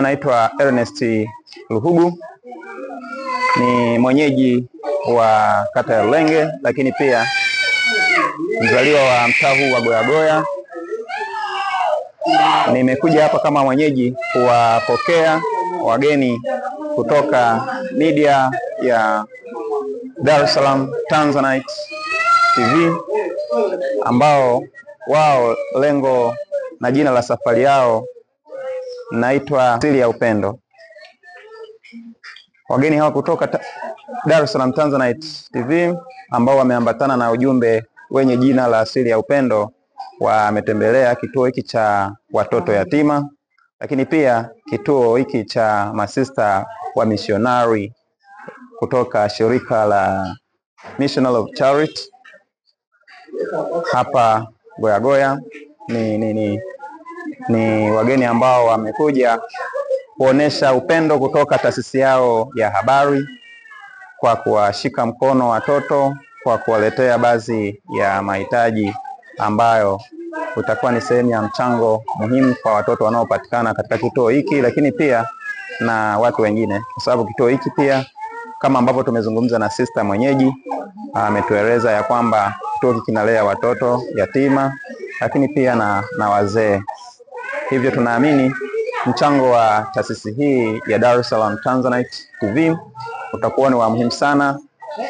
Naitwa Ernest Luhugu, ni mwenyeji wa kata ya Lulenge, lakini pia mzaliwa wa mtaa huu wa Goyagoya. Nimekuja hapa kama mwenyeji kuwapokea wageni kutoka media ya Dar es Salaam Tanzanite TV, ambao wao lengo na jina la safari yao naitwa Siri ya Upendo. Wageni hawa kutoka Dar es Salaam Tanzanite TV ambao wameambatana na ujumbe wenye jina la Siri ya Upendo wametembelea kituo hiki cha watoto yatima, lakini pia kituo hiki cha masista wa missionary kutoka shirika la Mission of Charity hapa Goyagoya. Ni wageni ambao wamekuja kuonesha upendo kutoka taasisi yao ya habari kwa kuwashika mkono watoto, kwa kuwaletea baadhi ya mahitaji ambayo utakuwa ni sehemu ya mchango muhimu kwa watoto wanaopatikana katika kituo hiki, lakini pia na watu wengine, kwa sababu kituo hiki pia kama ambavyo tumezungumza na sister mwenyeji ametueleza ya kwamba kituo hiki kinalea watoto yatima, lakini pia na wazee. Hivyo tunaamini mchango wa taasisi hii ya Dar es Salaam Tanzanite TV utakuwa ni wa muhimu sana.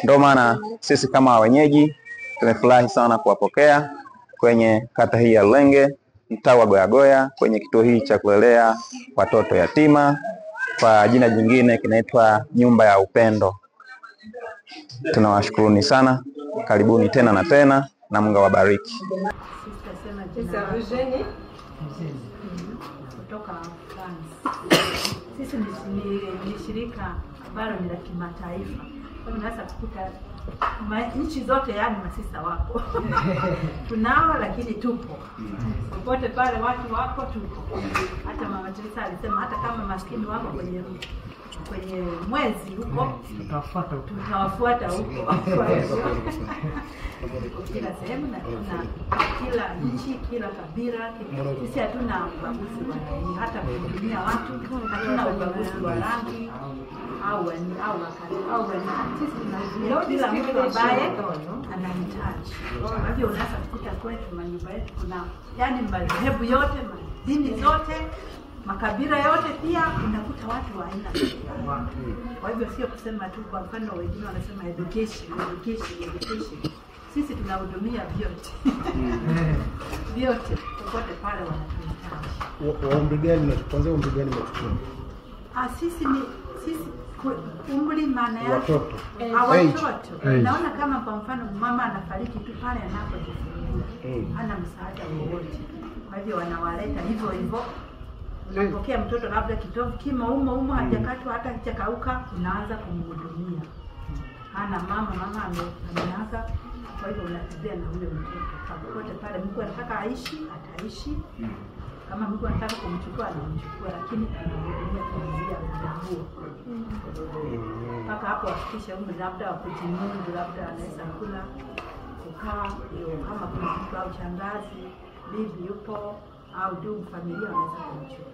Ndio maana sisi kama wenyeji tumefurahi sana kuwapokea kwenye kata hii ya Lulenge, mtaa wa Goyagoya, kwenye kituo hii cha kulelea watoto yatima, kwa jina jingine kinaitwa Nyumba ya Upendo. Tunawashukuruni sana, karibuni tena na tena, na Mungu awabariki. Kutoka France. Sisi ni shirika ambalo ni la kimataifa. Kwa hiyo unaweza kukuta nchi zote, yani masista wako tunao, lakini tupo popote pale, watu wako, tupo. Hata Mama Teresa alisema hata kama maskini wako kwenye mwezi huko, tutawafuata huko. Kila sehemu na kila nchi, kila kabila. Sisi hatuna ubaguzi wa dini, hata kuhudumia watu hatuna ubaguzi wa rangi au sisi tunahudumia kila mtu ambaye anahitaji. Kwa hivyo unaweza kukuta kwetu manyumba yetu kuna yani madhehebu yote, dini zote, makabila yote, pia unakuta watu wa aina mbalimbali. Kwa hivyo sio kusema tu, kwa mfano wengine wanasema education. Sisi tunahudumia vyote. Vyote popote pale wanatuhitaji. Wa umri gani na kwanza umri gani mtoto? Sisi umri maana yake watoto. Watoto. Naona kama kwa mfano mama anafariki tu pale anapojifungua. Hana msaada wowote. Kwa hivyo wanawaleta hivyo. Unapokea mtoto labda kitovu kimo umo hajakatwa hata hajakauka, unaanza kumhudumia. Hana mama ameaga. Kwa hivyo unatembea na ule mtoto popote pale. Mungu anataka aishi, ataishi. Kama Mungu anataka kumchukua, anamchukua, lakini tunamhudumia kuanzia muda huo mpaka hapo afikishe umri labda wa kujimundu, labda anaweza kula, kukaa. Kama kuna mtu au shangazi, bibi yupo au ndugu familia wanaweza kumchukua.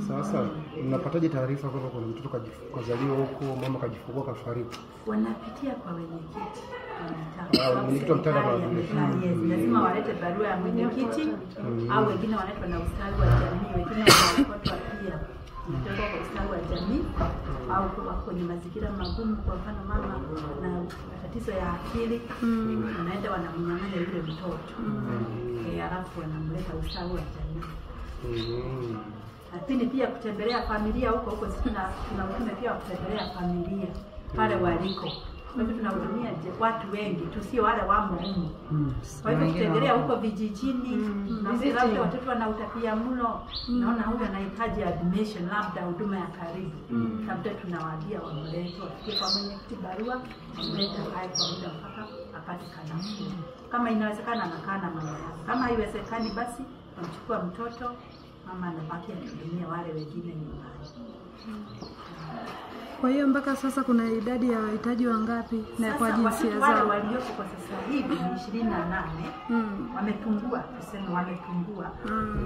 Sasa mnapataje taarifa kwamba kuna mtoto kazaliwa huko, mama kajifungua kafariki? Wanapitia kwa wenyekiti. Mwenyekiti mtaka kwa lazima walete barua ya mwenyekiti, au wengine wanaitwa na ustawi wa jamii, wengine wanaokotwa pia kutoka kwa ustawi wa jamii, au kwa kwenye mazingira magumu. Kwa mfano mama na matatizo ya akili, wanaenda wanamnyang'anya yule mtoto, alafu wanamleta ustawi wa jamii. Lakini pia kutembelea familia huko tuna utume pia kutembelea familia pale waliko. Kwa hivyo tunahudumia watu wengi, tusio wale wamo humu. Kwa hivyo kutembelea huko vijijini, na labda watoto wana utapiamlo, naona huyu anahitaji admission, labda huduma ya karibu. Labda tunawaambia wamlete, wafikie kwa mwenyekiti barua, wamlete hai kwa muda mpaka apate kanafuu. Kama inawezekana anakaa na mama yake. Kama haiwezekani basi wamchukua mtoto, mama anabaki akihudumia wale wengine nyumbani. Kwa hiyo mpaka sasa kuna idadi ya wahitaji wangapi na kwa jinsia zao? Wale waliopo kwa sasa hivi ni 28. Wamepungua, tuseme wamepungua.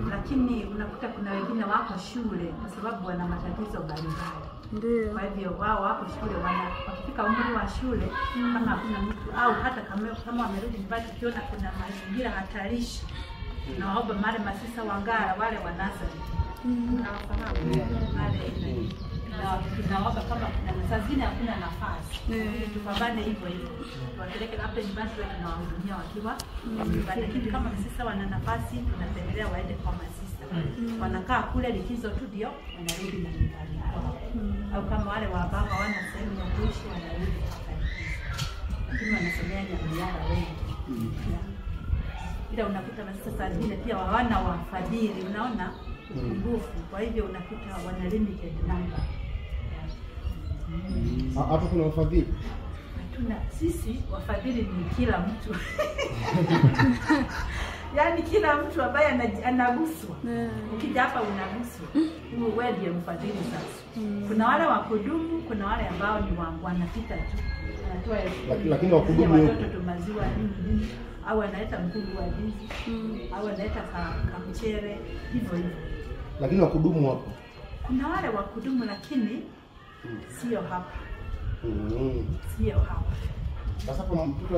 Lakini unakuta kuna wengine wako shule kwa sababu wana matatizo mbalimbali. Ndio. Kwa hivyo wao wako shule, wakifika umri wa shule kama hakuna mtu au hata kama wamerudi nyumbani ukiona kuna mazingira hatarishi, na waomba mara masisa wangara wale wa nasari. Unawafahamu wale na waomba kama kuna saa zingine hakuna nafasi. Tupambane hivyo hivyo. Tuwapeleke hapa nyumbani tuwe tunawahudumia wakiwa nyumbani. Lakini kama masisa wana nafasi tunapendelea waende kwa masisa. Wanakaa kule likizo tu ndio wanarudi na nyumbani. Au kama wale wa baba wana sehemu ya kuishi wanarudi hapa. Lakini wanasomea Nyamiara wengi. Ila unakuta masisa saa zingine pia hawana wafadhili, unaona upungufu. Kwa hivyo unakuta wana limited number. Hapo kuna wafadhili? Hatuna. Sisi wafadhili ni kila mtu. Yaani kila mtu ambaye anaguswa. Ukija hapa unaguswa. Wewe ndiye mfadhili sasa. Kuna wale wa kudumu, kuna wale ambao ni wanapita tu. Wanatoa lakini wa kudumu watoto tu maziwa nini au analeta mkungu wa ndizi au analeta kamchere hivyo hivyo. Lakini wa kudumu hapo. Kuna wale wa kudumu lakini sio hapa. Sio hapa. Sasa hapo